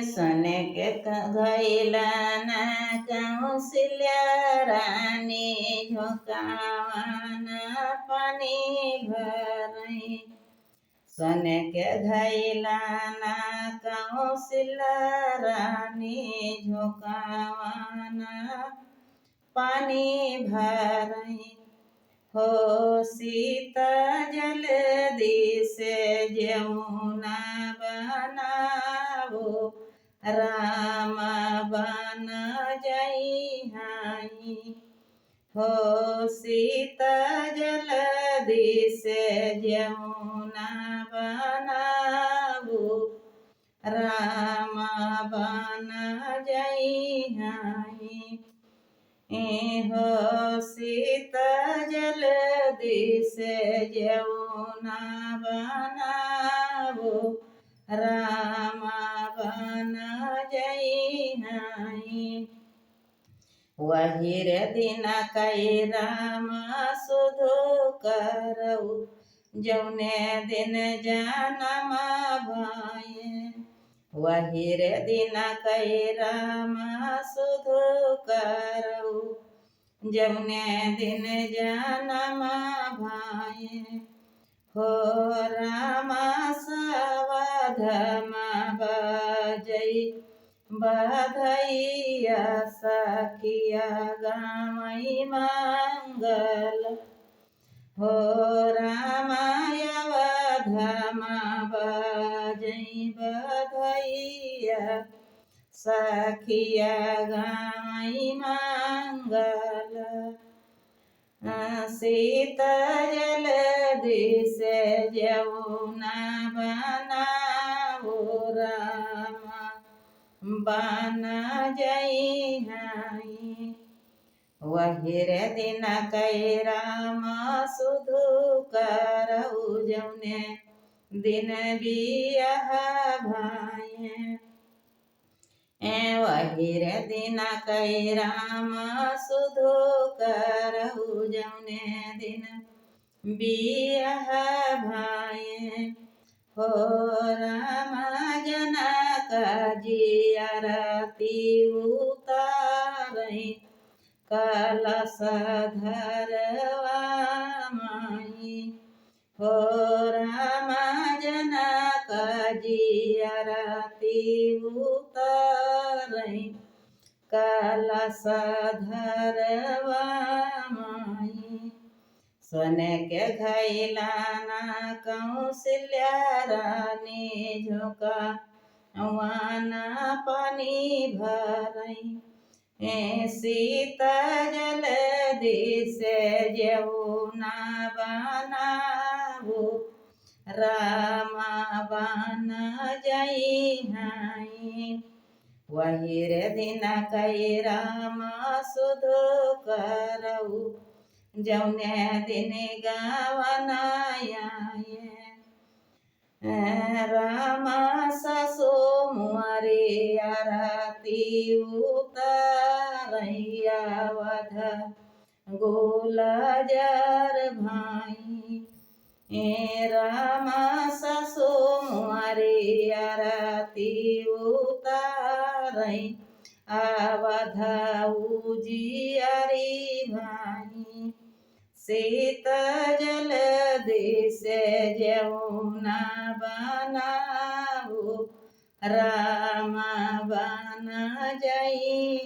सने के घैलन कौशल्या रानी झोंकावन पानी भरई सने के घैलन कौशल्या रानी झोंकावन पानी भरई हो सीता जल्दी से जमुना बनावो राम बन जाई हाई हो सीता जल्दी से जमुना बनावो राम बन जाई हाई हो सीता जल्दी से जमुना बनावो राम बन जाई हाई वही रे दिन कई राम सुधु करऊ जौने दिन जन्म भये वही रे दिन कई राम सुधु करऊ जौने दिन जन्म भये हो राम सवधम बजई बधैया सखिया गामई मंगल हो रामायवधम बजई बधैया सखिया गामई मंगल सीता जल्दी से जमुना बनावो राम बन जाई हाई वही रे दिन कई राम सुधु करऊ जौने दिन बियाह भये वही रे दिन कई राम सुधु करऊ जौने दिन बियाह भये हो राम जनक जी आरती उतारई कलश धरवा माई हो राम जनक जी आरती उतारई कलश धरवा माई सोने के घैलाना कौशल्या रानी झोंकावन पानी भरई सीता जल्दी से जमुना बनावो राम बन जाई हाई वही रे दिन कई राम सुधु करऊ जौने दिन गावन आये राम ससु मुआरी आरती उतारैया वध गोलजार भाई राम ससु मुआरी आरती उतारै अवध उजियारी भाई सीता जल्दी से जमुना बनावो राम बन जाई